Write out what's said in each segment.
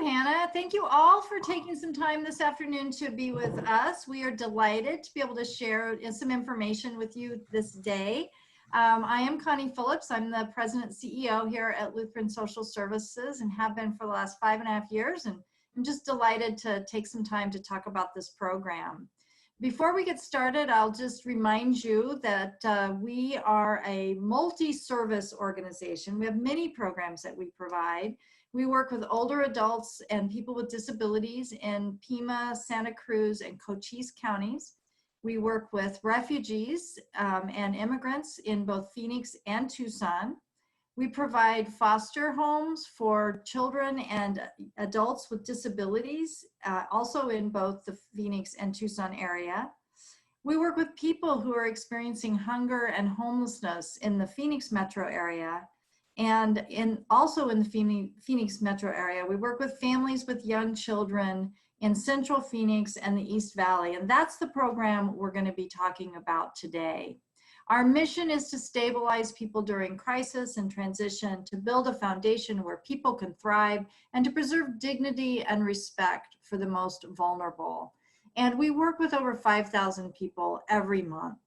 Hannah. Thank you all for taking some time this afternoon to be with us. We are delighted to be able to share some information with you this day. I am Connie Phillips. I'm the President CEO here at Lutheran Social Services and have been for the last 5.5 years. And I'm just delighted to take some time to talk about this program. Before we get started, I'll just remind you that we are a multi-service organization. We have many programs that we provide. We work with older adults and people with disabilities in Pima, Santa Cruz, and Cochise counties. We work with refugees and immigrants in both Phoenix and Tucson. We provide foster homes for children and adults with disabilities, also in both the Phoenix and Tucson area. We work with people who are experiencing hunger and homelessness in the Phoenix metro area. And also in the Phoenix metro area, we work with families with young children in Central Phoenix and the East Valley. And that's the program we're going to be talking about today. Our mission is to stabilize people during crisis and transition, to build a foundation where people can thrive, and to preserve dignity and respect for the most vulnerable. And we work with over 5,000 people every month.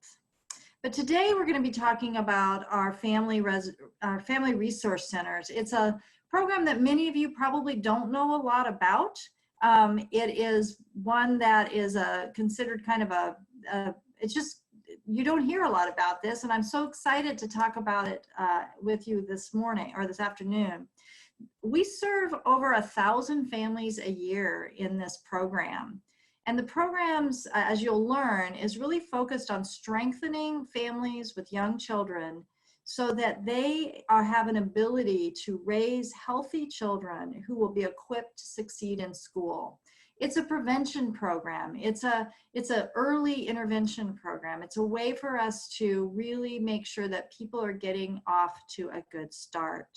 But today we're going to be talking about our family resource centers. It's a program that many of you probably don't know a lot about. It is one that is considered kind of it's just, you don't hear a lot about this, and I'm so excited to talk about it with you this morning or this afternoon. We serve over 1,000 families a year in this program. And the programs, as you'll learn, is really focused on strengthening families with young children so that they have an ability to raise healthy children who will be equipped to succeed in school. It's a prevention program. It's an early intervention program. It's a way for us to really make sure that people are getting off to a good start.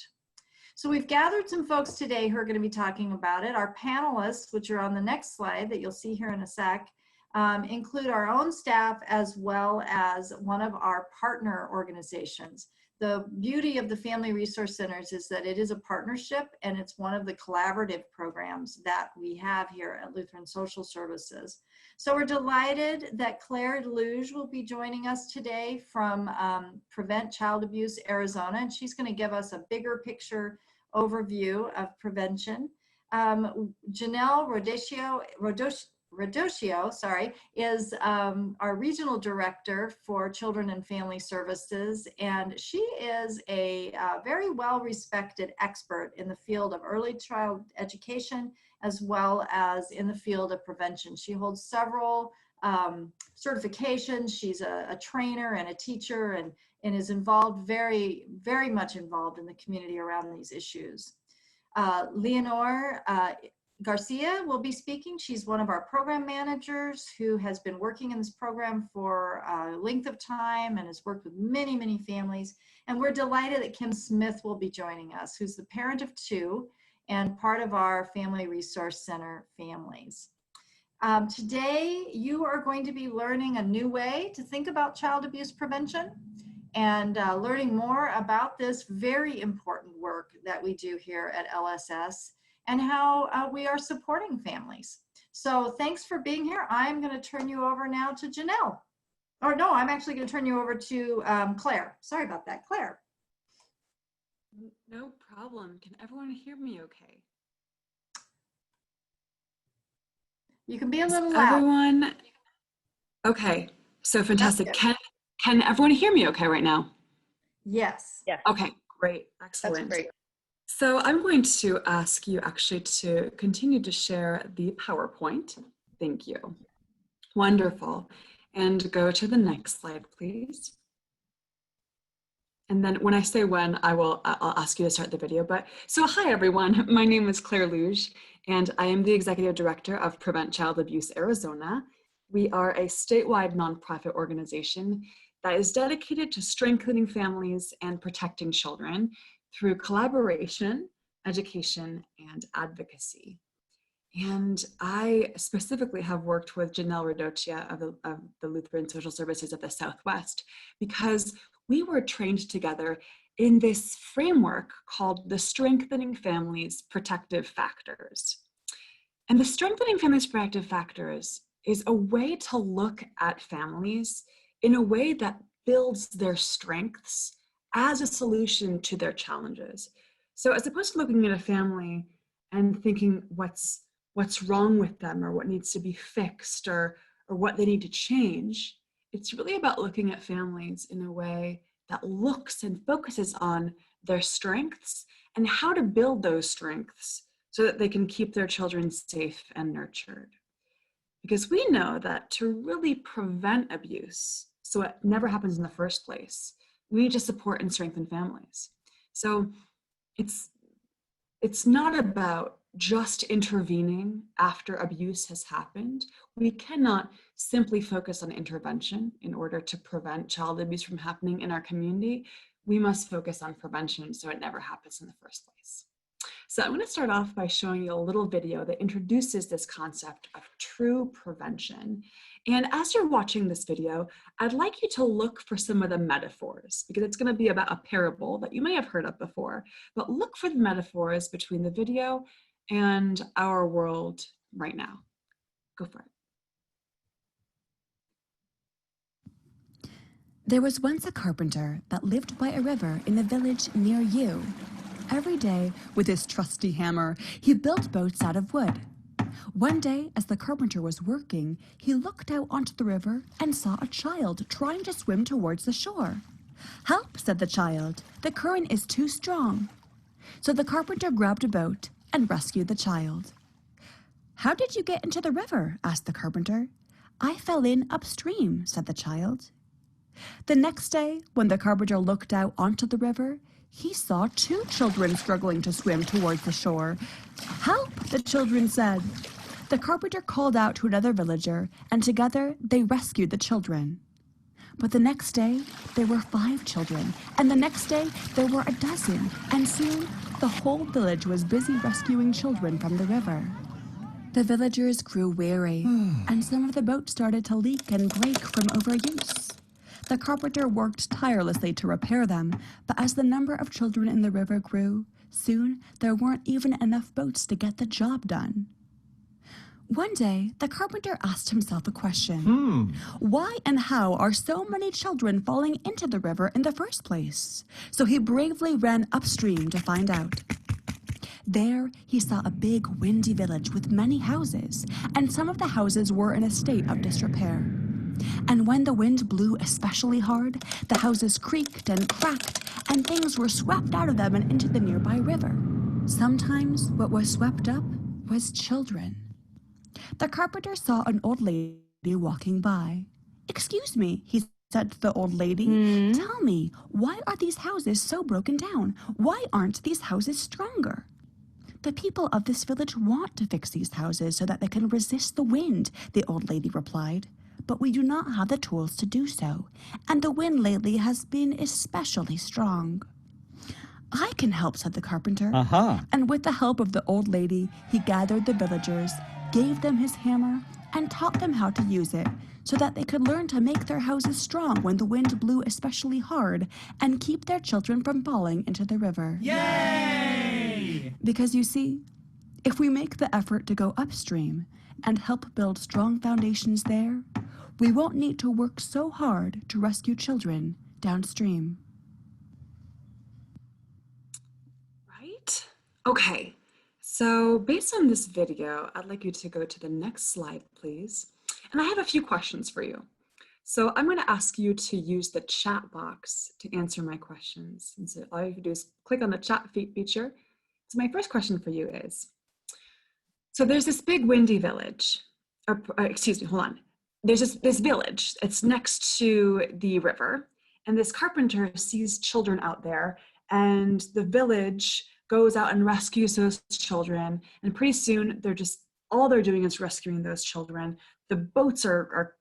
So we've gathered some folks today who are going to be talking about it. Our panelists, which are on the next slide that you'll see here in a sec, include our own staff as well as one of our partner organizations. The beauty of the Family Resource Centers is that it is a partnership, and it's one of the collaborative programs that we have here at Lutheran Social Services. So we're delighted that Claire Luge will be joining us today from Prevent Child Abuse Arizona, and she's going to give us a bigger picture overview of prevention. Janelle Rodocchio, is our regional director for Children and Family Services, and she is a very well-respected expert in the field of early child education as well as in the field of prevention. She holds several certifications. She's a trainer and a teacher, and is involved, very much involved in the community around these issues. Leonore Garcia will be speaking. She's one of our program managers who has been working in this program for a length of time and has worked with many families. And we're delighted that Kim Smith will be joining us, who's the parent of 2 and part of our Family Resource Center families. Today, you are going to be learning a new way to think about child abuse prevention and learning more about this very important work that we do here at LSS and how we are supporting families. So thanks for being here. I'm going to turn you over now to Janelle. Or no, I'm actually going to turn you over to Claire. Sorry about that, Claire. No problem. Can everyone hear me okay? You can be a little loud. Everyone, okay, so fantastic. Can everyone hear me okay right now? Yes. Yeah. Okay, great, excellent. That's great. So I'm going to ask you actually to continue to share the PowerPoint. Thank you. Wonderful. And go to the next slide, please. And then when I say when, I'll ask you to start the video. But so hi everyone, my name is Claire Luge, and I am the Executive Director of Prevent Child Abuse Arizona. We are a statewide nonprofit organization that is dedicated to strengthening families and protecting children through collaboration, education, and advocacy. And I specifically have worked with Janelle Rodocchio of the Lutheran Social Services of the Southwest because we were trained together in this framework called the Strengthening Families Protective Factors. And the Strengthening Families Proactive Factors is a way to look at families in a way that builds their strengths as a solution to their challenges. So as opposed to looking at a family and thinking what's wrong with them or what needs to be fixed or what they need to change, it's really about looking at families in a way that looks and focuses on their strengths and how to build those strengths so that they can keep their children safe and nurtured. Because we know that to really prevent abuse, so it never happens in the first place, we need to support and strengthen families. So it's not about just intervening after abuse has happened. We cannot simply focus on intervention in order to prevent child abuse from happening in our community. We must focus on prevention so it never happens in the first place. So I'm going to start off by showing you a little video that introduces this concept of true prevention. And as you're watching this video, I'd like you to look for some of the metaphors, because it's going to be about a parable that you may have heard of before, but look for the metaphors between the video and our world right now. Go for it. There was once a carpenter that lived by a river in a village near you. Every day, with his trusty hammer, he built boats out of wood. One day, as the carpenter was working, he looked out onto the river and saw a child trying to swim towards the shore. "Help," said the child, "the current is too strong." So the carpenter grabbed a boat and rescued the child. "How did you get into the river?" asked the carpenter. "I fell in upstream," said the child. The next day, when the carpenter looked out onto the river, he saw 2 children struggling to swim towards the shore. "Help," the children said. The carpenter called out to another villager, and together they rescued the children. But the next day, there were 5 children, and the next day, there were a dozen, and soon the whole village was busy rescuing children from the river. The villagers grew weary, and some of the boats started to leak and break from overuse. The carpenter worked tirelessly to repair them, but as the number of children in the river grew, soon there weren't even enough boats to get the job done. One day, the carpenter asked himself a question. Why and how are so many children falling into the river in the first place? So he bravely ran upstream to find out. There, he saw a big, windy village with many houses, and some of the houses were in a state of disrepair. And when the wind blew especially hard, the houses creaked and cracked, and things were swept out of them and into the nearby river. Sometimes what was swept up was children. The carpenter saw an old lady walking by. "Excuse me," he said to the old lady, "Tell me, why are these houses so broken down? Why aren't these houses stronger?" "The people of this village want to fix these houses so that they can resist the wind," the old lady replied. "But we do not have the tools to do so, and the wind lately has been especially strong." "I can help," said the carpenter. And with the help of the old lady, he gathered the villagers, gave them his hammer, and taught them how to use it so that they could learn to make their houses strong when the wind blew especially hard and keep their children from falling into the river. Yay! Because you see, if we make the effort to go upstream and help build strong foundations there, we won't need to work so hard to rescue children downstream. Right? Okay. So based on this video, I'd like you to go to the next slide, please. And I have a few questions for you. So I'm going to ask you to use the chat box to answer my questions. And so all you have to do is click on the chat feature. So my first question for you is, so there's this big windy village, excuse me, hold on. There's this village, it's next to the river, and this carpenter sees children out there, and the village goes out and rescues those children, and pretty soon all they're doing is rescuing those children. The boats are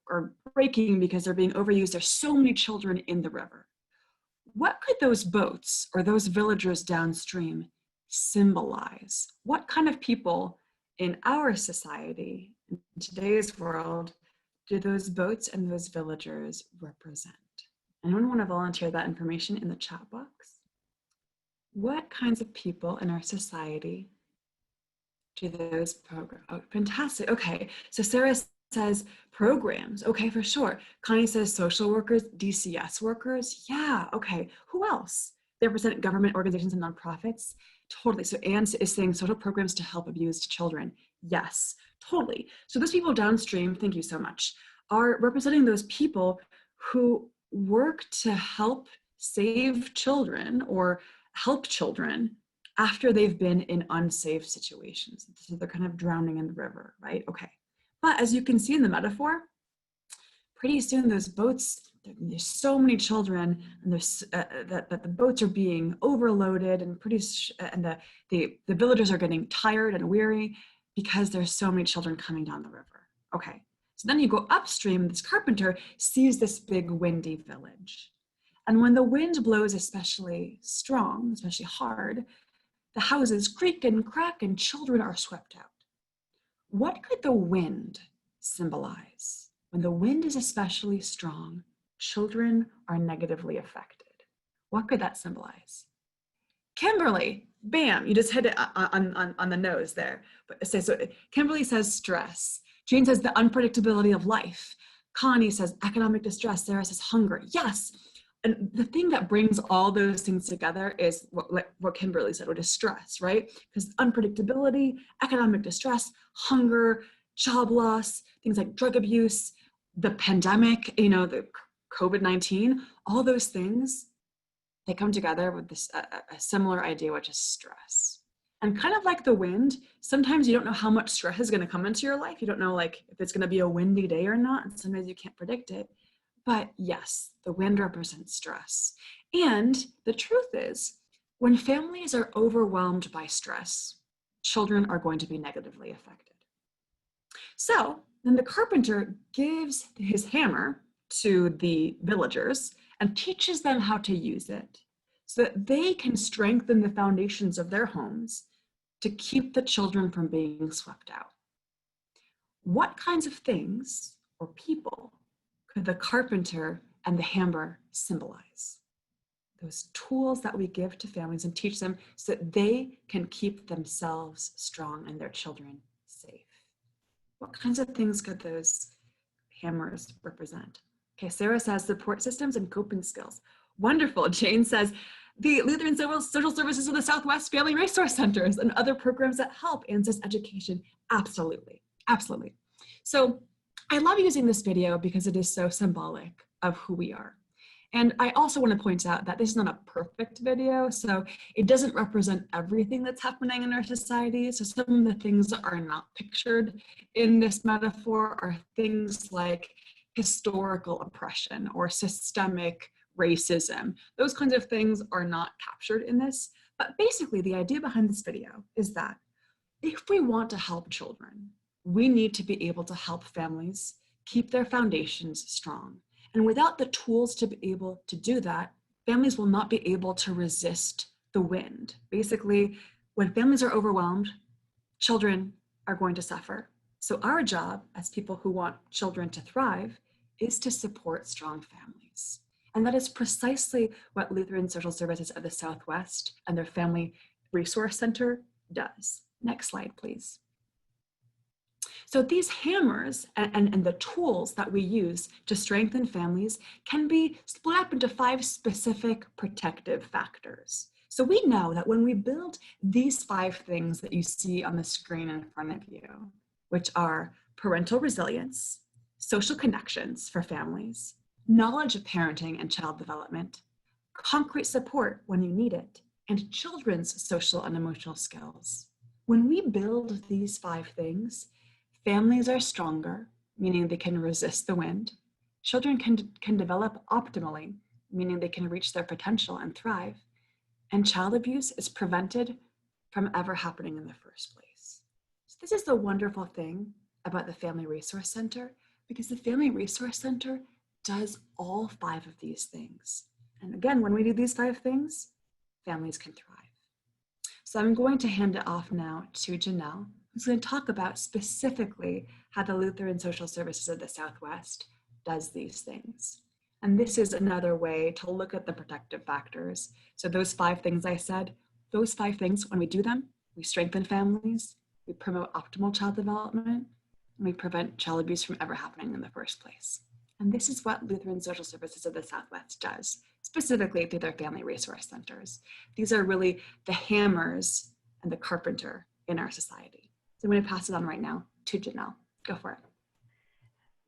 breaking because they're being overused. There's so many children in the river. What could those boats or those villagers downstream symbolize? What kind of people in our society, in today's world, do those boats and those villagers represent? Anyone want to volunteer that information in the chat box? What kinds of people in our society Do those programs? Oh, fantastic. Okay. So Sarah says programs. Okay, for sure. Connie says social workers, DCS workers. Yeah. Okay. Who else? They represent government organizations and nonprofits. Totally. So Anne is saying social programs to help abused children. Yes, totally. So those people downstream, thank you so much, are representing those people who work to help save children or help children after they've been in unsafe situations. So they're kind of drowning in the river, right? Okay. But as you can see in the metaphor, pretty soon those boats, there's so many children, and there's that the boats are being overloaded, and the villagers are getting tired and weary because there's so many children coming down the river. Okay. So then you go upstream, this carpenter sees this big windy village. And when the wind blows especially strong, especially hard, the houses creak and crack and children are swept out. What could the wind symbolize? When the wind is especially strong, children are negatively affected. What could that symbolize? Kimberly, bam, you just hit it on the nose there. So Kimberly says stress. Jane says the unpredictability of life. Connie says economic distress. Sarah says hunger. Yes. And the thing that brings all those things together is what Kimberly said, which is stress, right? Because unpredictability, economic distress, hunger, job loss, things like drug abuse, the pandemic, the COVID-19, all those things, they come together with this a similar idea, which is stress. And kind of like the wind, sometimes you don't know how much stress is going to come into your life. You don't know if it's going to be a windy day or not. And sometimes you can't predict it. But yes, the wind represents stress. And the truth is, when families are overwhelmed by stress, children are going to be negatively affected. So then the carpenter gives his hammer to the villagers and teaches them how to use it so that they can strengthen the foundations of their homes to keep the children from being swept out. What kinds of things or people could the carpenter and the hammer symbolize? Those tools that we give to families and teach them so that they can keep themselves strong and their children safe. What kinds of things could those hammers represent? Okay, Sarah says support systems and coping skills. Wonderful. Jane says the Lutheran Social Services of the Southwest Family Resource Centers and other programs that help. Anne says education. Absolutely, absolutely. So I love using this video because it is so symbolic of who we are. And I also want to point out that this is not a perfect video, so it doesn't represent everything that's happening in our society. So some of the things that are not pictured in this metaphor are things like historical oppression or systemic racism. Those kinds of things are not captured in this. But basically, the idea behind this video is that if we want to help children, we need to be able to help families keep their foundations strong. And without the tools to be able to do that, families will not be able to resist the wind. Basically, when families are overwhelmed, children are going to suffer. So our job as people who want children to thrive is to support strong families. And that is precisely what Lutheran Social Services of the Southwest and their Family Resource Center does. Next slide, please. So these hammers and the tools that we use to strengthen families can be split up into 5 specific protective factors. So we know that when we build these 5 things that you see on the screen in front of you, which are parental resilience, social connections for families, knowledge of parenting and child development, concrete support when you need it, and children's social and emotional skills. When we build these 5 things, families are stronger, meaning they can resist the wind. Children can develop optimally, meaning they can reach their potential and thrive. And child abuse is prevented from ever happening in the first place. So this is the wonderful thing about the Family Resource Center, because the Family Resource Center does all 5 of these things. And again, when we do these 5 things, families can thrive. So I'm going to hand it off now to Janelle, who's going to talk about specifically how the Lutheran Social Services of the Southwest does these things. And this is another way to look at the protective factors. So those 5 things I said, those 5 things, when we do them, we strengthen families, we promote optimal child development, and we prevent child abuse from ever happening in the first place. And this is what Lutheran Social Services of the Southwest does, specifically through their family resource centers. These are really the hammers and the carpenter in our society. So I'm going to pass it on right now to Janelle. Go for it.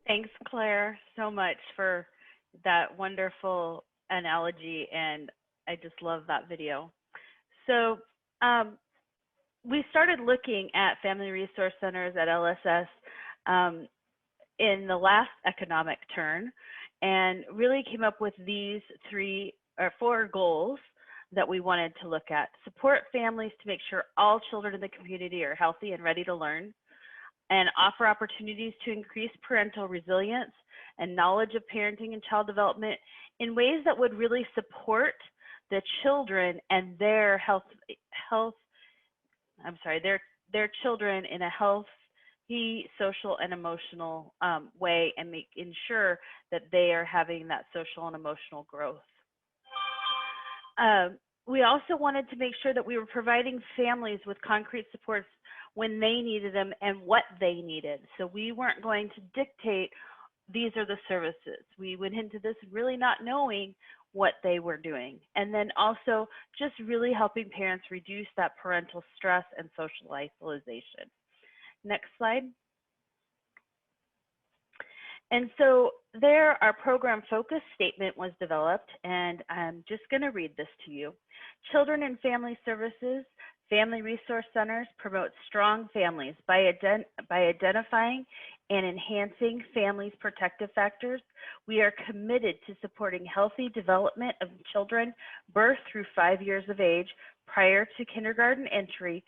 Thanks, Claire, so much for that wonderful analogy, and I just love that video. So we started looking at family resource centers at LSS in the last economic turn, and really came up with these 3 or 4 goals that we wanted to look at. Support families to make sure all children in the community are healthy and ready to learn, and offer opportunities to increase parental resilience and knowledge of parenting and child development in ways that would really support the children and their their children in a healthy social and emotional way, and ensure that they are having that social and emotional growth. We also wanted to make sure that we were providing families with concrete supports when they needed them and what they needed. So we weren't going to dictate, these are the services. We went into this really not knowing what they were doing. And then also just really helping parents reduce that parental stress and social isolation. Next slide. And so there, our program focus statement was developed, and I'm just going to read this to you. Children and Family Services, Family Resource Centers promote strong families by identifying and enhancing families' protective factors. We are committed to supporting healthy development of children birth through 5 years of age prior to kindergarten entry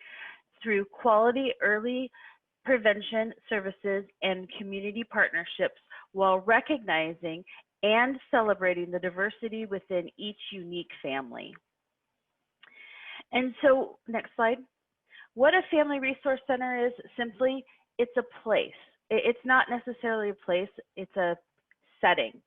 through quality early prevention services and community partnerships, while recognizing and celebrating the diversity within each unique family. And so, next slide. What a family resource center is, simply, it's a place. It's not necessarily a place, it's a setting.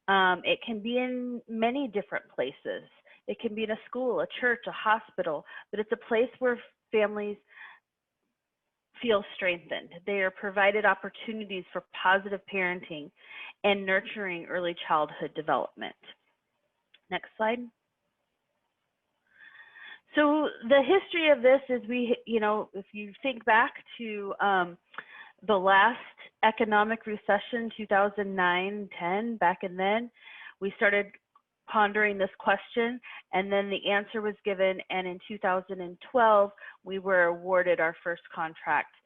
It can be in many different places. It can be in a school, a church, a hospital, but it's a place where families feel strengthened. They are provided opportunities for positive parenting and nurturing early childhood development. Next slide. So the history of this is if you think back to the last economic recession, 2009-10, back and then, we started pondering this question, and then the answer was given, and in 2012, we were awarded our first contract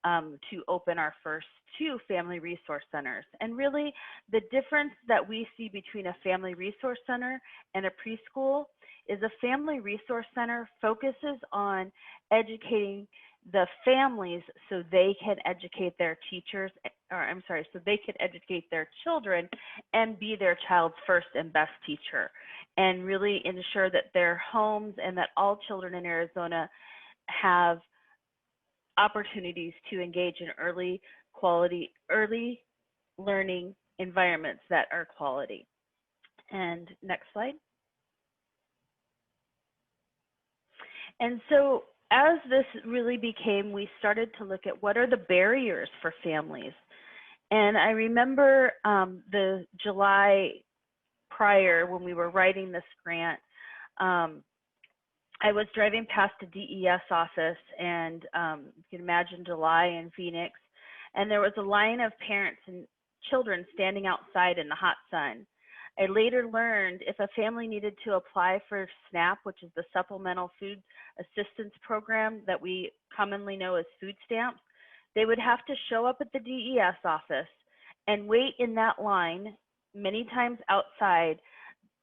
to open our first 2 family resource centers. And really, the difference that we see between a family resource center and a preschool is a family resource center focuses on educating the families so they can educate their so they can educate their children and be their child's first and best teacher, and really ensure that their homes and that all children in Arizona have opportunities to engage in early learning environments that are quality. And next slide. And so as this really became, we started to look at what are the barriers for families. And I remember the July prior, when we were writing this grant, I was driving past a DES office, and you can imagine July in Phoenix, and there was a line of parents and children standing outside in the hot sun. I later learned if a family needed to apply for SNAP, which is the Supplemental Food Assistance Program that we commonly know as food stamps, they would have to show up at the DES office and wait in that line, many times outside,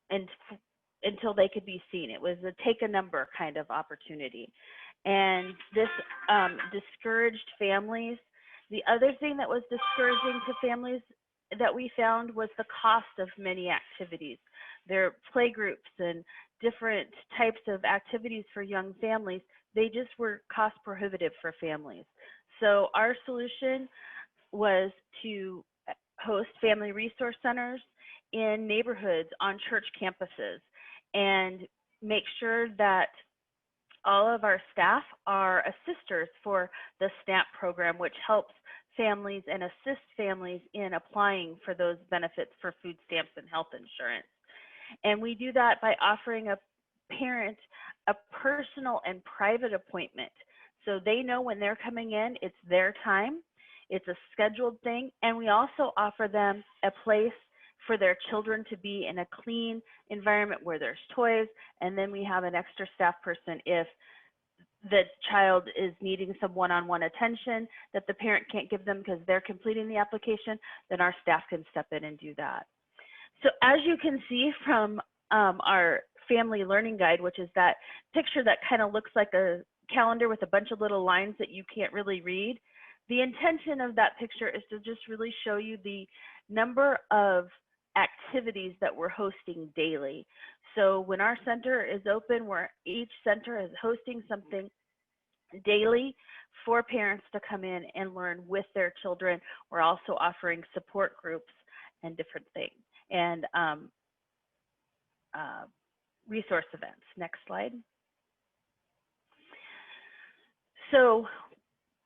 until they could be seen. It was a take a number kind of opportunity. And this discouraged families. The other thing that was discouraging to families that we found was the cost of many activities. There are play groups and different types of activities for young families. They just were cost prohibitive for families. So our solution was to host family resource centers in neighborhoods, on church campuses, and make sure that all of our staff are assisters for the SNAP program, which helps families and assists families in applying for those benefits for food stamps and health insurance. And we do that by offering a parent a personal and private appointment. So they know when they're coming in, it's their time, it's a scheduled thing, and we also offer them a place for their children to be in a clean environment where there's toys, and then we have an extra staff person if the child is needing some one-on-one attention that the parent can't give them because they're completing the application, then our staff can step in and do that. So as you can see from our family learning guide, which is that picture that kind of looks like a calendar with a bunch of little lines that you can't really read, the intention of that picture is to just really show you the number of activities that we're hosting daily. So when our center is open, each center is hosting something daily for parents to come in and learn with their children. We're also offering support groups and different things, and resource events. Next slide. So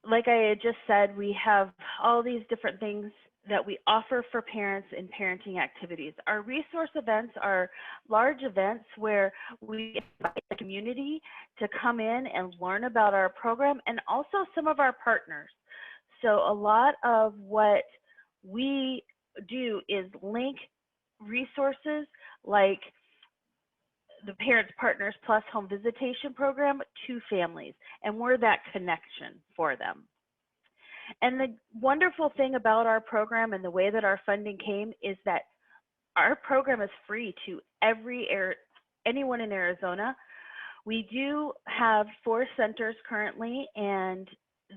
like I had just said, we have all these different things that we offer for parents in parenting activities. Our resource events are large events where we invite the community to come in and learn about our program, and also some of our partners. So a lot of what we do is link resources like the Parents Partners Plus Home Visitation Program to families, and we're that connection for them. And the wonderful thing about our program and the way that our funding came is that our program is free to anyone in Arizona. We do have 4 centers currently, and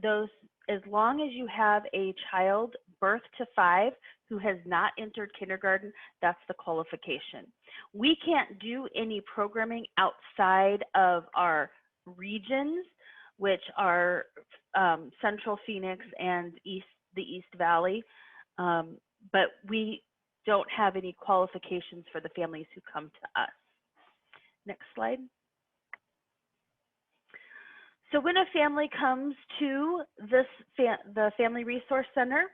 those, as long as you have a child birth to 5 who has not entered kindergarten, that's the qualification. We can't do any programming outside of our regions, which are Central Phoenix and the East Valley, but we don't have any qualifications for the families who come to us. Next slide. So when a family comes to the Family Resource Center,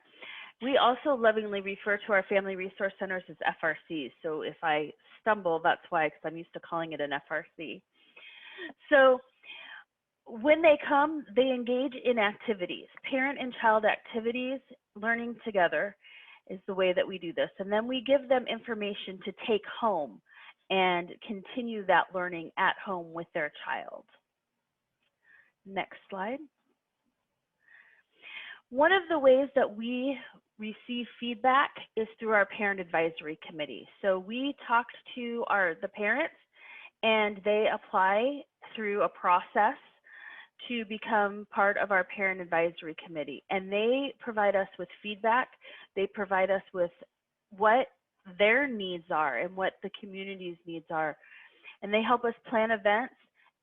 we also lovingly refer to our Family Resource Centers as FRCs. So if I stumble, that's why, because I'm used to calling it an FRC. So when they come, they engage in activities, parent and child activities, learning together is the way that we do this. And then we give them information to take home and continue that learning at home with their child. Next slide. One of the ways that we receive feedback is through our parent advisory committee. So we talked to the parents, and they apply through a process to become part of our parent advisory committee. And they provide us with feedback. They provide us with what their needs are and what the community's needs are. And they help us plan events.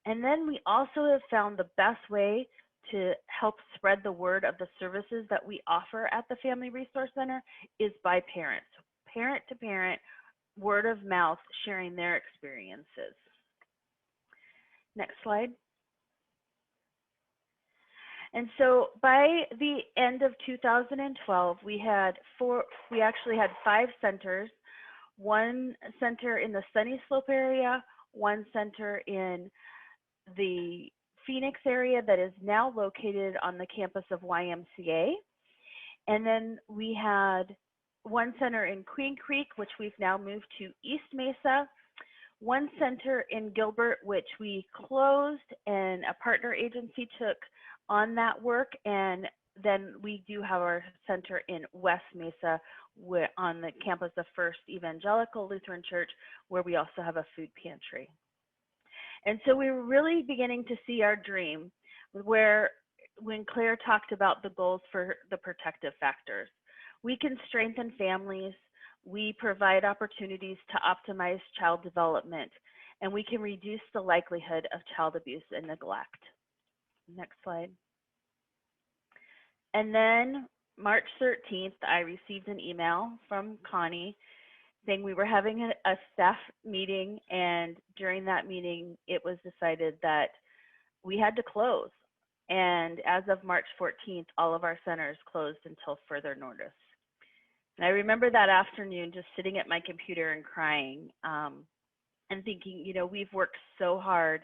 And then we also have found the best way to help spread the word of the services that we offer at the Family Resource Center is by parents. Parent to parent, word of mouth, sharing their experiences. Next slide. And so by the end of 2012, we actually had 5 centers, 1 center in the Sunny Slope area, 1 center in the Phoenix area that is now located on the campus of YMCA. And then we had 1 center in Queen Creek, which we've now moved to East Mesa, 1 center in Gilbert, which we closed and a partner agency took on that work. And then we do have our center in West Mesa on the campus of First Evangelical Lutheran Church, where we also have a food pantry. And so we were really beginning to see our dream when Claire talked about the goals for the protective factors. We can strengthen families, we provide opportunities to optimize child development, and we can reduce the likelihood of child abuse and neglect. Next slide. And then March 13th, I received an email from Connie saying we were having a staff meeting, and during that meeting, it was decided that we had to close. And as of March 14th, all of our centers closed until further notice. And I remember that afternoon just sitting at my computer and crying, and thinking, you know, we've worked so hard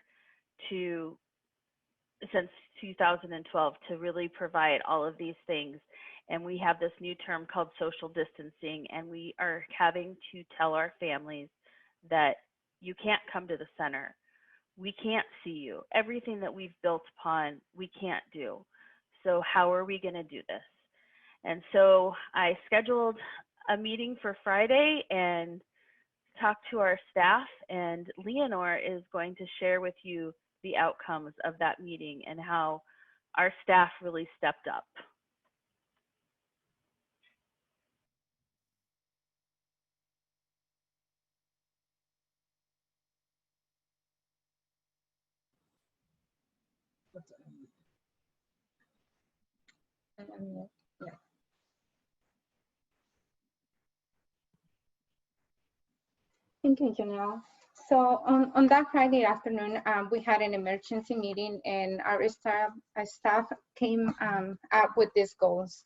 since 2012 to really provide all of these things. And we have this new term called social distancing, and we are having to tell our families that you can't come to the center. We can't see you. Everything that we've built upon, we can't do. So how are we going to do this? And so I scheduled a meeting for Friday and talked to our staff, and Leonore is going to share with you the outcomes of that meeting and how our staff really stepped up. Thank you, Janelle. So on that Friday afternoon, we had an emergency meeting, and our staff came up with these goals.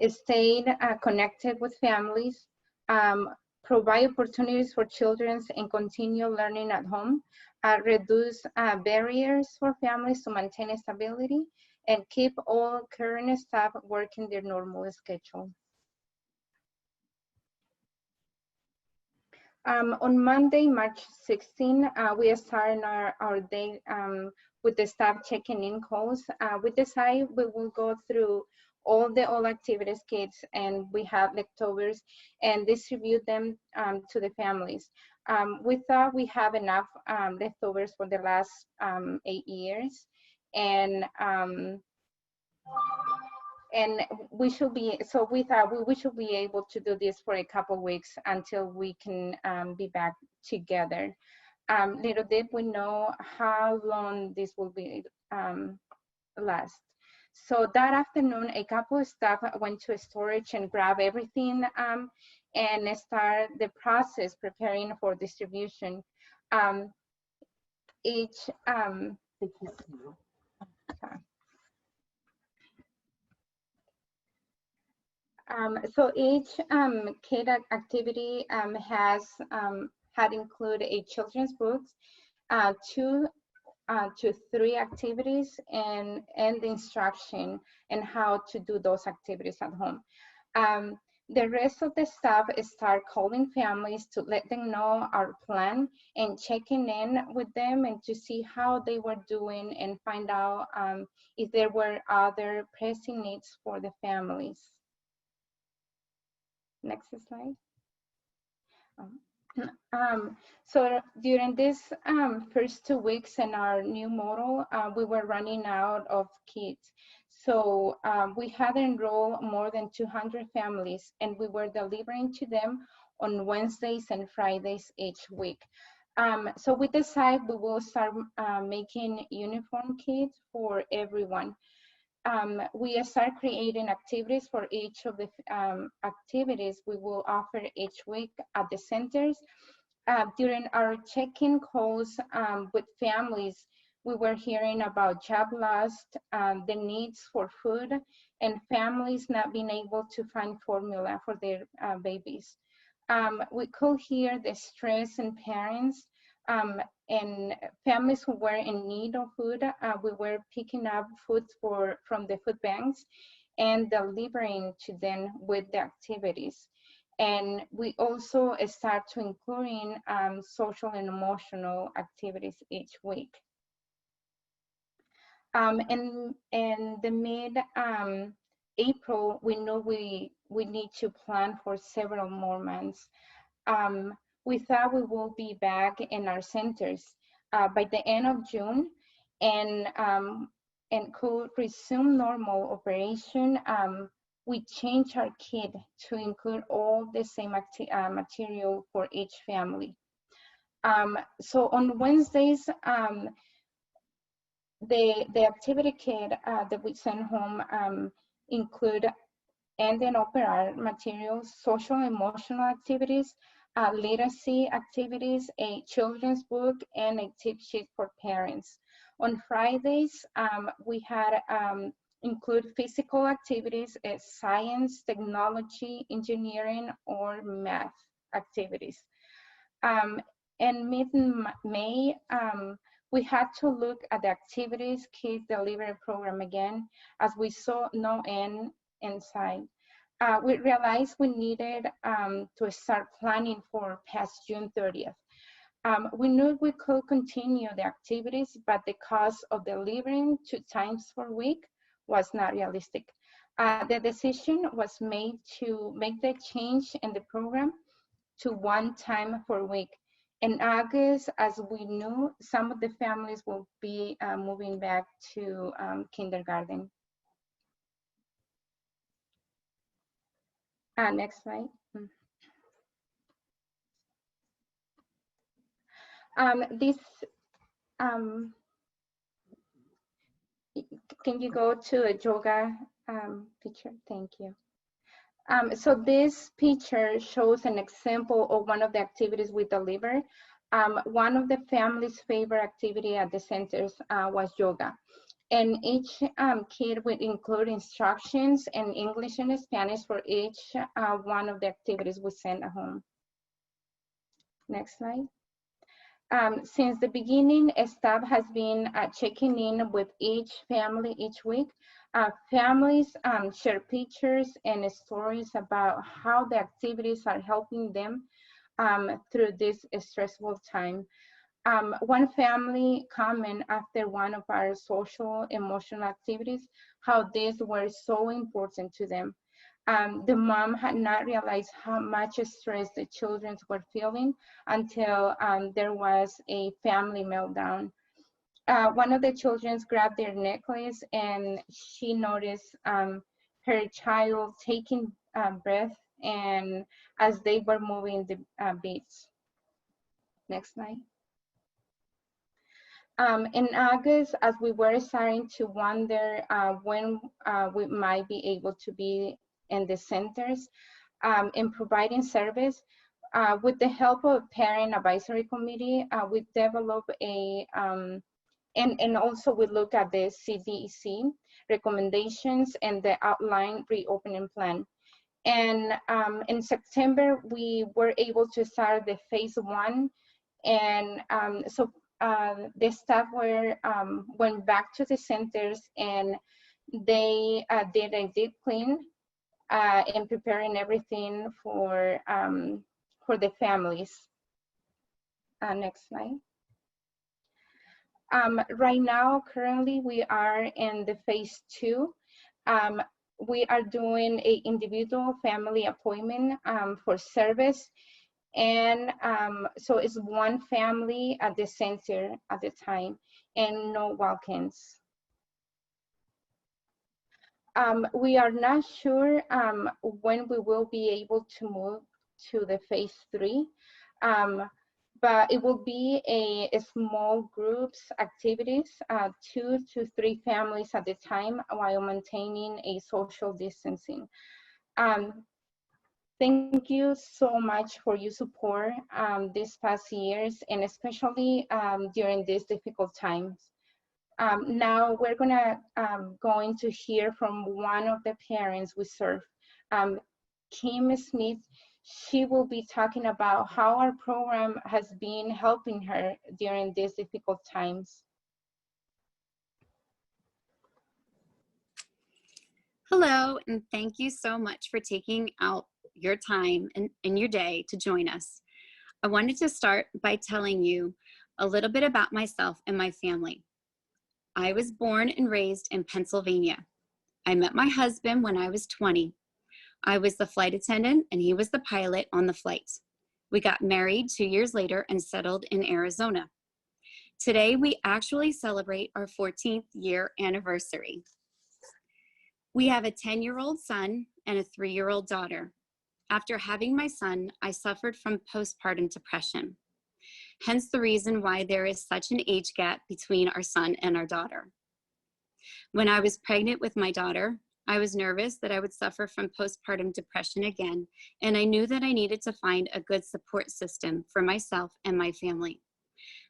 Stay connected with families, provide opportunities for children and continue learning at home, reduce barriers for families to maintain stability, and keep all current staff working their normal schedule. On Monday, March 16, we started our day with the staff checking in calls. We decided we will go through all activities kits, and we have leftovers, and distribute them to the families. We thought we have enough leftovers for the last 8 years, and we should be, so we thought we should be able to do this for a couple weeks until we can be back together. Little did we know how long this will be last. So that afternoon, a couple of staff went to storage and grabbed everything and start the process preparing for distribution. So each kid activity had included a children's book, 2 to 3 activities, and the instruction and how to do those activities at home. The rest of the staff start calling families to let them know our plan and checking in with them and to see how they were doing and find out if there were other pressing needs for the families. Next slide. So during this first 2 weeks in our new model, we were running out of kits. So we had enrolled more than 200 families, and we were delivering to them on Wednesdays and Fridays each week. So we decided we will start making uniform kits for everyone. We start creating activities for each of the activities we will offer each week at the centers. During our check-in calls with families, we were hearing about job loss, the needs for food, and families not being able to find formula for their babies. We could hear the stress in parents and families who were in need of food. We were picking up food from the food banks and delivering to them with the activities. And we also start to including social and emotional activities each week. In the mid-April, we know we need to plan for several more months. We thought we will be back in our centers by the end of June and could resume normal operation. We changed our kit to include all the same material for each family. So on Wednesdays, the activity kit that we send home include ending open art materials, social and emotional activities, literacy activities, a children's book, and a tip sheet for parents. On Fridays, we had include physical activities as science, technology, engineering, or math activities. In mid-May, we had to look at the activities kids delivery program again, as we saw no end in sight. We realized we needed to start planning for past June 30th. We knew we could continue the activities, but the cost of delivering 2 times per week was not realistic. The decision was made to make the change in the program to 1 time per week. In August, as we knew, some of the families will be moving back to kindergarten. Next slide. Can you go to a yoga picture? Thank you. So this picture shows an example of one of the activities we deliver. One of the family's favorite activity at the centers was yoga. And each kid would include instructions in English and Spanish for each one of the activities we send at home. Next slide. Since the beginning, staff has been checking in with each family each week. Families share pictures and stories about how the activities are helping them through this stressful time. One family comment after one of our social emotional activities, how these were so important to them. The mom had not realized how much stress the children were feeling until there was a family meltdown. One of the children grabbed their necklace and she noticed her child taking breath and as they were moving the beads. Next slide. In August, as we were starting to wonder when we might be able to be in the centers in providing service, with the help of Parent Advisory Committee, we developed a, and also we look at the CDC recommendations and the outline reopening plan. And in September, we were able to start the phase 1. And so the staff went back to the centers and they did a deep clean and preparing everything for the families. Next slide. Right now, currently, we are in the phase 2. We are doing an individual family appointment for service. And so it's one family at the center at the time and no walk-ins. We are not sure when we will be able to move to the phase 3, but it will be a small groups activities, 2 to 3 families at the time while maintaining a social distancing. Thank you so much for your support these past years and especially during these difficult times. Now we're going to hear from one of the parents we serve, Kim Smith. She will be talking about how our program has been helping her during these difficult times. Hello, and thank you so much for taking out your time and your day to join us. I wanted to start by telling you a little bit about myself and my family. I was born and raised in Pennsylvania. I met my husband when I was 20. I was the flight attendant and he was the pilot on the flight. We got married 2 years later and settled in Arizona. Today, we actually celebrate our 14th year anniversary. We have a 10-year-old son and a 3-year-old daughter. After having my son, I suffered from postpartum depression. Hence the reason why there is such an age gap between our son and our daughter. When I was pregnant with my daughter, I was nervous that I would suffer from postpartum depression again, and I knew that I needed to find a good support system for myself and my family.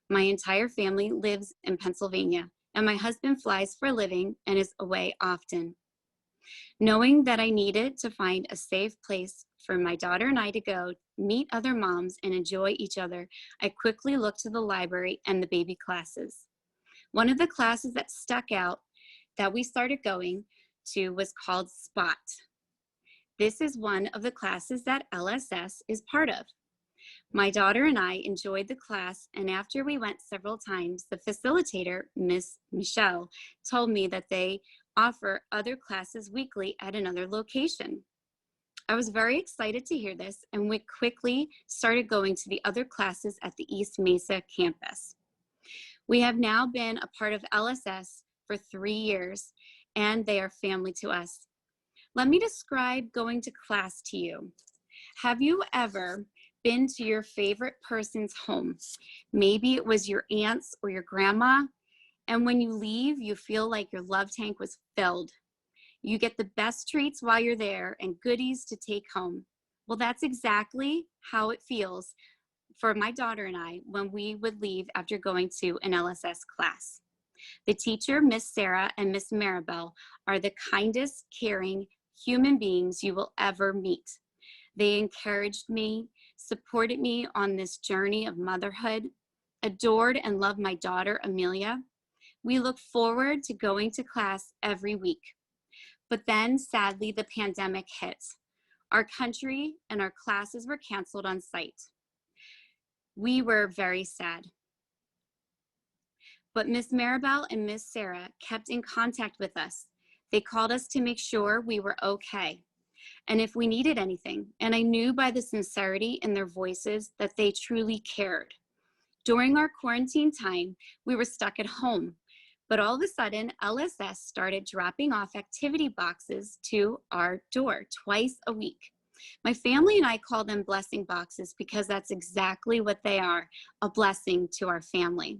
My entire family lives in Pennsylvania, and my husband flies for a living and is away often. Knowing that I needed to find a safe place for my daughter and I to go meet other moms and enjoy each other, I quickly looked to the library and the baby classes. One of the classes that stuck out that we started going to was called SPOT. This is one of the classes that LSS is part of. My daughter and I enjoyed the class, and after we went several times, the facilitator, Miss Michelle, told me that they offer other classes weekly at another location. I was very excited to hear this, and we quickly started going to the other classes at the East Mesa campus. We have now been a part of LSS for 3 years, and they are family to us. Let me describe going to class to you. Have you ever been to your favorite person's home? Maybe it was your aunt's or your grandma, and when you leave, you feel like your love tank was filled. You get the best treats while you're there and goodies to take home. Well, that's exactly how it feels for my daughter and I when we would leave after going to an LSS class. The teacher, Miss Sarah and Miss Maribel, are the kindest, caring human beings you will ever meet. They encouraged me, supported me on this journey of motherhood, adored and loved my daughter, Amelia. We look forward to going to class every week. But then, sadly, the pandemic hit. Our country and our classes were canceled on site. We were very sad. But Miss Maribel and Miss Sarah kept in contact with us. They called us to make sure we were okay, and if we needed anything. And I knew by the sincerity in their voices that they truly cared. During our quarantine time, we were stuck at home, but all of a sudden, LSS started dropping off activity boxes to our door twice a week. My family and I call them blessing boxes because that's exactly what they are, a blessing to our family.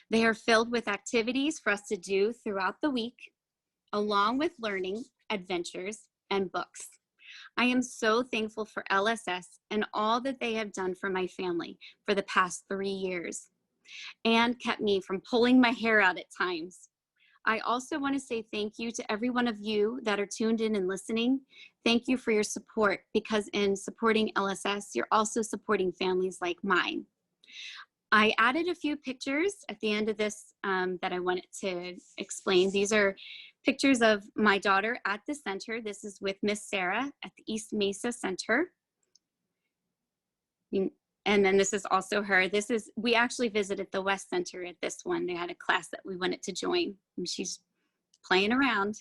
They are filled with activities for us to do throughout the week, along with learning, adventures, and books. I am so thankful for LSS and all that they have done for my family for the past 3 years and kept me from pulling my hair out at times. I also want to say thank you to every one of you that are tuned in and listening. Thank you for your support, because in supporting LSS, you're also supporting families like mine. I added a few pictures at the end of this that I wanted to explain. These are pictures of my daughter at the center. This is with Miss Sarah at the East Mesa Center. And then this is also her. We actually visited the West Center at this one. They had a class that we wanted to join, and she's playing around.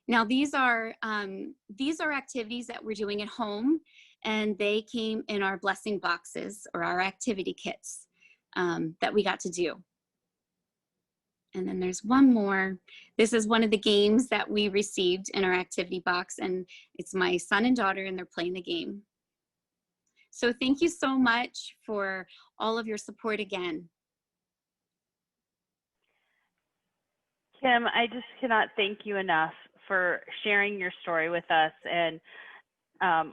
Now these are activities that we're doing at home, and they came in our blessing boxes or our activity kits that we got to do. And then there's one more. This is one of the games that we received in our activity box, and it's my son and daughter, and they're playing the game. So thank you so much for all of your support again. Kim, I just cannot thank you enough for sharing your story with us and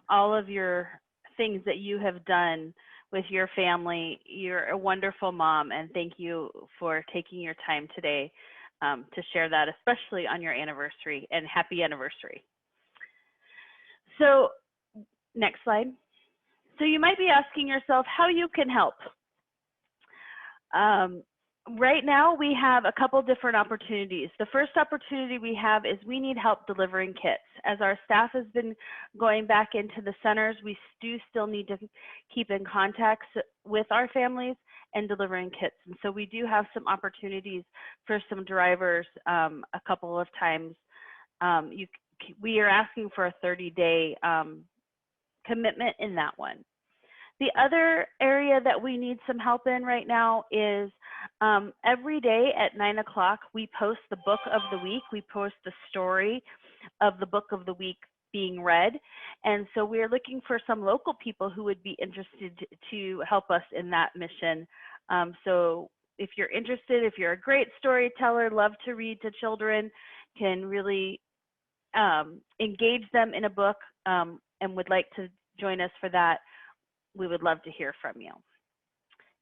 all of your things that you have done with your family. You're a wonderful mom, and thank you for taking your time today to share that, especially on your anniversary, and happy anniversary. So next slide. So you might be asking yourself how you can help. Right now we have a couple different opportunities. The first opportunity we have is we need help delivering kits. As our staff has been going back into the centers, we do still need to keep in contact with our families and delivering kits. And so we do have some opportunities for some drivers a couple of times. We are asking for a 30-day commitment in that one. The other area that we need some help in right now is every day at 9 o'clock, we post the book of the week. We post the story of the book of the week being read. And so we're looking for some local people who would be interested to help us in that mission. So if you're interested, if you're a great storyteller, love to read to children, can really engage them in a book and would like to join us for that, we would love to hear from you.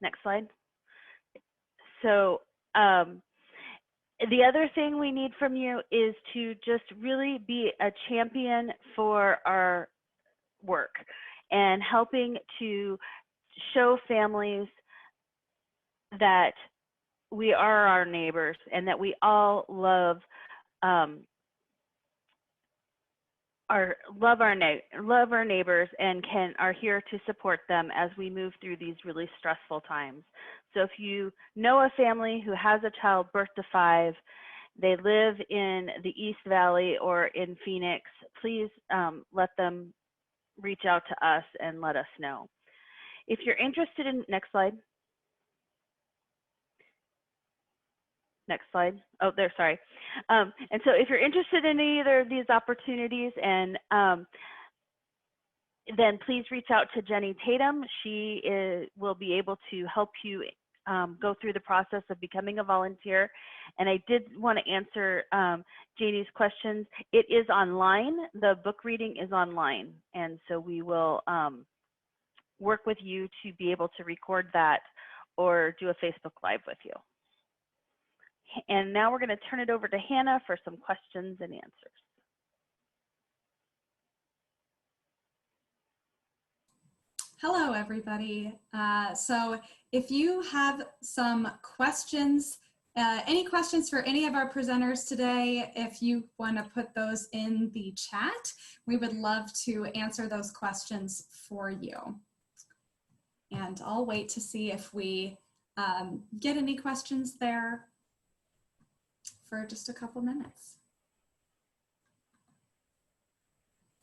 Next slide. So The other thing we need from you is to just really be a champion for our work and helping to show families that we are our neighbors and that we all love our neighbors and are here to support them as we move through these really stressful times. So if you know a family who has a child birth to 5, they live in the East Valley or in Phoenix, please let them reach out to us and let us know. If you're interested in, next slide. Next slide. Oh, there, sorry. And so if you're interested in either of these opportunities, and then please reach out to Jenny Tatum. She will be able to help you go through the process of becoming a volunteer. And I did want to answer Janie's questions. It is online. The book reading is online. And so we will work with you to be able to record that or do a Facebook Live with you. And now we're going to turn it over to Hannah for some questions and answers. Hello, everybody. So if you have some questions, any questions for any of our presenters today, if you want to put those in the chat, we would love to answer those questions for you. And I'll wait to see if we get any questions there for just a couple minutes.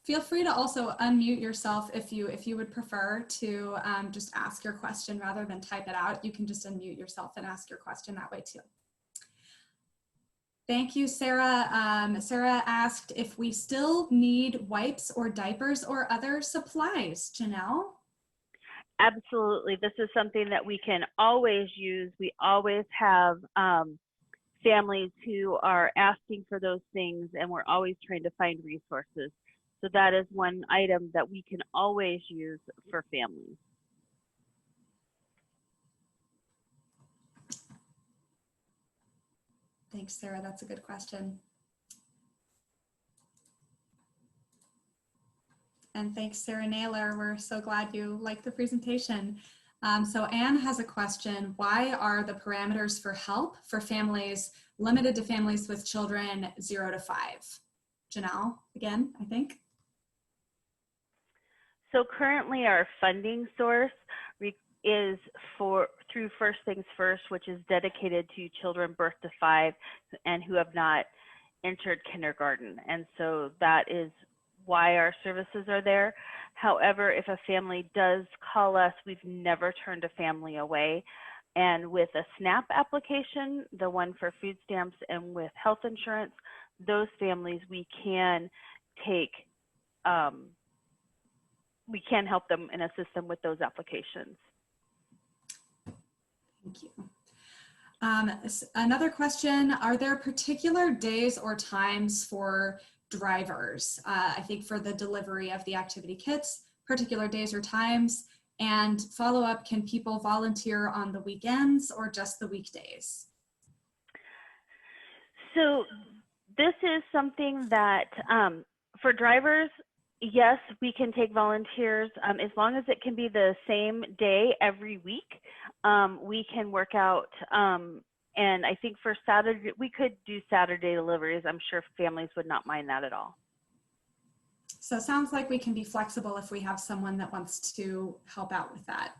Feel free to also unmute yourself if you would prefer to just ask your question rather than type it out. You can just unmute yourself and ask your question that way too. Thank you, Sarah. Sarah asked if we still need wipes or diapers or other supplies. Janelle? Absolutely. This is something that we can always use. We always have families who are asking for those things, and we're always trying to find resources. So that is one item that we can always use for families. Thanks, Sarah. That's a good question. And thanks, Sarah Naylor. We're so glad you liked the presentation. So Anne has a question. Why are the parameters for help for families limited to families with children 0 to 5? Janelle, again, I think. So currently our funding source is through First Things First, which is dedicated to children birth to 5 and who have not entered kindergarten. And so that is why our services are there. However, if a family does call us, we've never turned a family away. And with a SNAP application, the one for food stamps and with health insurance, those families we can take, we can help them and assist them with those applications. Thank you. Another question, are there particular days or times for drivers? I think for the delivery of the activity kits, particular days or times, and follow up, can people volunteer on the weekends or just the weekdays? So this is something that for drivers, yes, we can take volunteers as long as it can be the same day every week. We can work out, and I think for Saturday, we could do Saturday deliveries. I'm sure families would not mind that at all. So it sounds like we can be flexible if we have someone that wants to help out with that.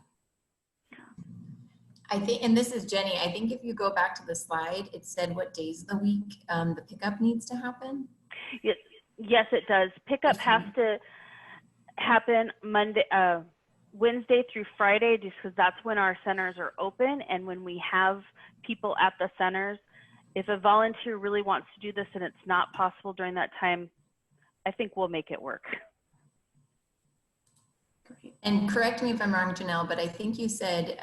I think, and this is Jenny, I think if you go back to the slide, it said what days of the week the pickup needs to happen. Yes, it does. Pickup has to happen Wednesday through Friday, just because that's when our centers are open and when we have people at the centers. If a volunteer really wants to do this and it's not possible during that time, I think we'll make it work. Great. And correct me if I'm wrong, Janelle, but I think you said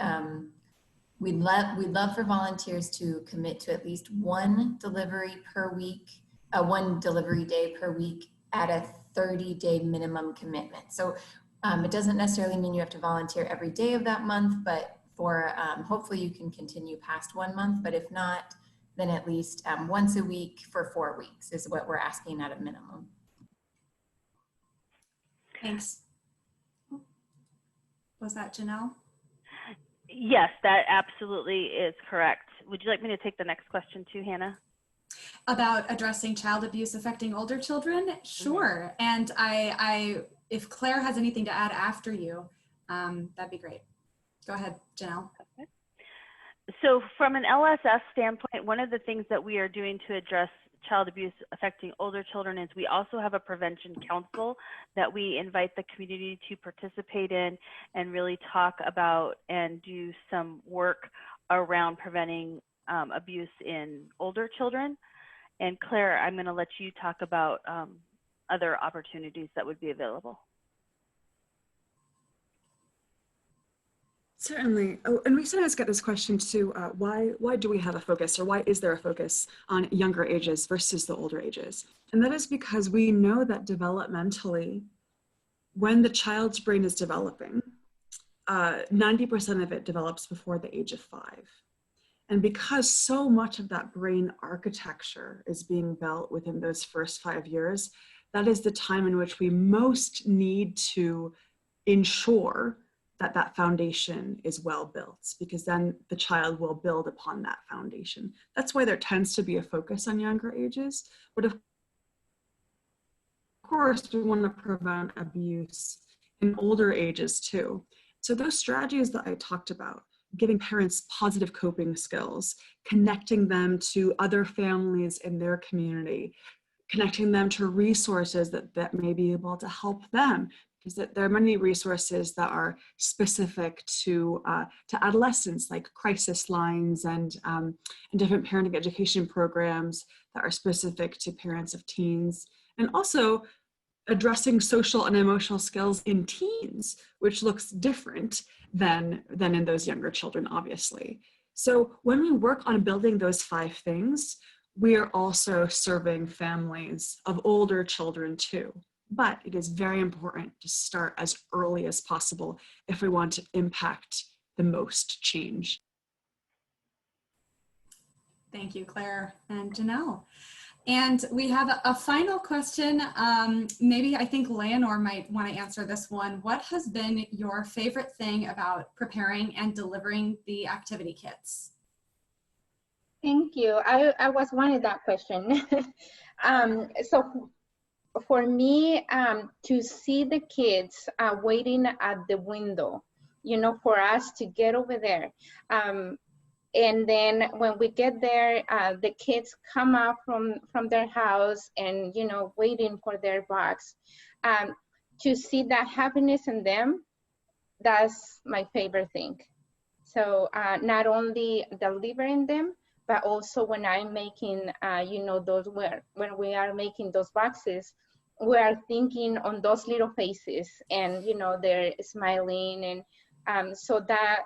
we'd love for volunteers to commit to at least one delivery per week, one delivery day per week at a 30-day minimum commitment. So it doesn't necessarily mean you have to volunteer every day of that month, but for hopefully you can continue past 1 month, but if not, then at least once a week for 4 weeks is what we're asking at a minimum. Thanks. Was that Janelle? Yes, that absolutely is correct. Would you like me to take the next question too, Hannah? About addressing child abuse affecting older children? Sure. And if Claire has anything to add after you, that'd be great. Go ahead, Janelle. Okay. So from an LSS standpoint, one of the things that we are doing to address child abuse affecting older children is we also have a prevention council that we invite the community to participate in and really talk about and do some work around preventing abuse in older children. And Claire, I'm going to let you talk about other opportunities that would be available. Certainly. Oh, and we sometimes get this question too, why do we have a focus, or why is there a focus on younger ages versus the older ages? And that is because we know that developmentally, when the child's brain is developing, 90% of it develops before the age of 5. And because so much of that brain architecture is being built within those first 5 years, that is the time in which we most need to ensure that that foundation is well built, because then the child will build upon that foundation. That's why there tends to be a focus on younger ages. But of course, we want to prevent abuse in older ages too. So those strategies that I talked about, giving parents positive coping skills, connecting them to other families in their community, connecting them to resources that may be able to help them, because there are many resources that are specific to adolescents, like crisis lines and different parenting education programs that are specific to parents of teens, and also addressing social and emotional skills in teens, which looks different than in those younger children, obviously. So when we work on building those 5 things, we are also serving families of older children too. But it is very important to start as early as possible if we want to impact the most change. Thank you, Claire and Janelle. And we have a final question. Maybe I think Leonor might want to answer this one. What has been your favorite thing about preparing and delivering the activity kits? Thank you. I was wanting that question. So for me, to see the kids waiting at the window, for us to get over there. And then when we get there, the kids come out from their house and, waiting for their box. To see that happiness in them, that's my favorite thing. So not only delivering them, but also when I'm making, when we are making those boxes, we are thinking on those little faces and, they're smiling. And so that,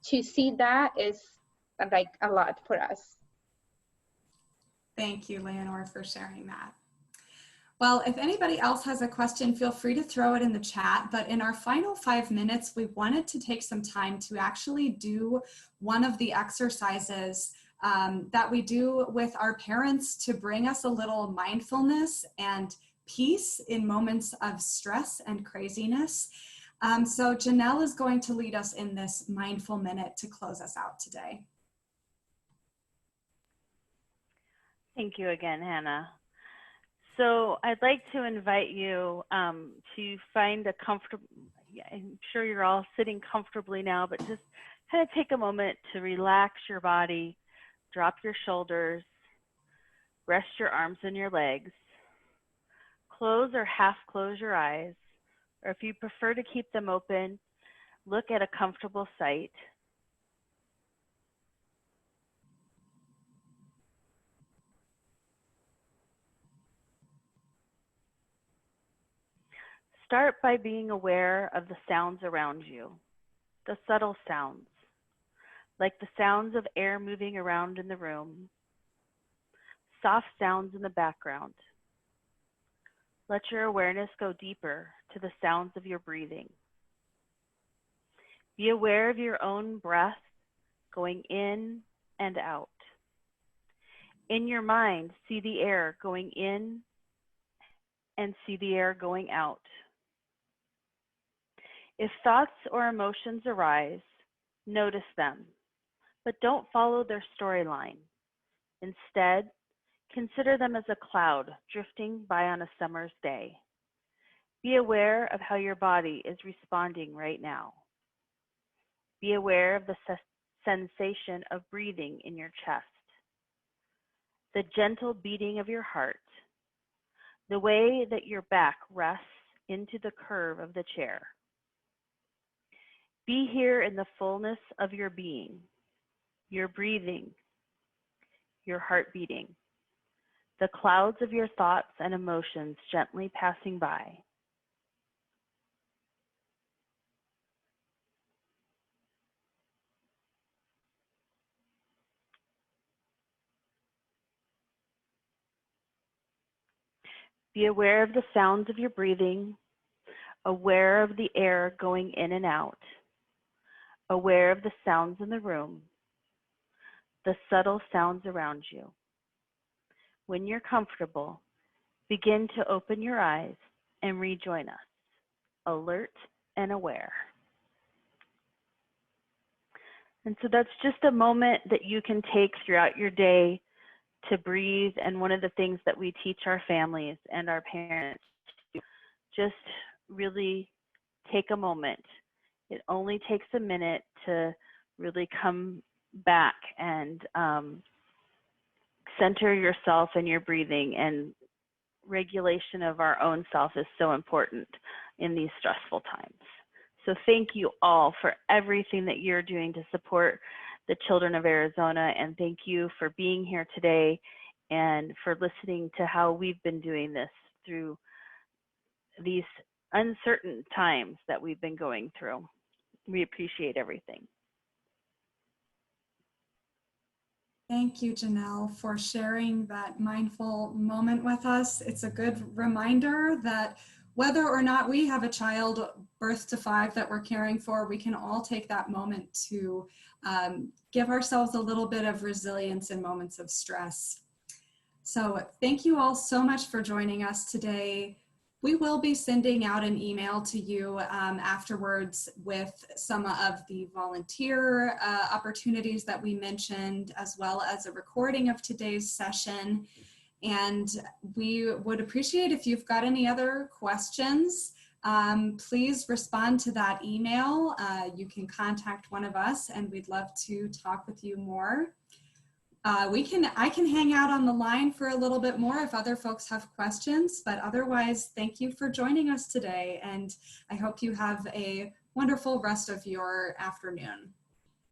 to see that is like a lot for us. Thank you, Leonor, for sharing that. Well, if anybody else has a question, feel free to throw it in the chat. But in our final 5 minutes, we wanted to take some time to actually do one of the exercises that we do with our parents to bring us a little mindfulness and peace in moments of stress and craziness. So Janelle is going to lead us in this mindful minute to close us out today. Thank you again, Hannah. So I'd like to invite you to find a comfortable, I'm sure you're all sitting comfortably now, but just kind of take a moment to relax your body, drop your shoulders, rest your arms and your legs, close or half close your eyes, or if you prefer to keep them open, look at a comfortable sight. Start by being aware of the sounds around you, the subtle sounds, like the sounds of air moving around in the room, soft sounds in the background. Let your awareness go deeper to the sounds of your breathing. Be aware of your own breath going in and out. In your mind, see the air going in and see the air going out. If thoughts or emotions arise, notice them, but don't follow their storyline. Instead, consider them as a cloud drifting by on a summer's day. Be aware of how your body is responding right now. Be aware of the sensation of breathing in your chest, the gentle beating of your heart, the way that your back rests into the curve of the chair. Be here in the fullness of your being, your breathing, your heart beating, the clouds of your thoughts and emotions gently passing by. Be aware of the sounds of your breathing, aware of the air going in and out, aware of the sounds in the room, the subtle sounds around you. When you're comfortable, begin to open your eyes and rejoin us, alert and aware. And so that's just a moment that you can take throughout your day to breathe. And one of the things that we teach our families and our parents to just really take a moment. It only takes a minute to really come back and center yourself and your breathing, and regulation of our own self is so important in these stressful times. So thank you all for everything that you're doing to support the children of Arizona, and thank you for being here today and for listening to how we've been doing this through these uncertain times that we've been going through. We appreciate everything. Thank you, Janelle, for sharing that mindful moment with us. It's a good reminder that whether or not we have a child birth to 5 that we're caring for, we can all take that moment to give ourselves a little bit of resilience in moments of stress. So thank you all so much for joining us today. We will be sending out an email to you afterwards with some of the volunteer opportunities that we mentioned, as well as a recording of today's session. And we would appreciate if you've got any other questions, please respond to that email. You can contact one of us and we'd love to talk with you more. I can hang out on the line for a little bit more if other folks have questions, but otherwise, thank you for joining us today. And I hope you have a wonderful rest of your afternoon.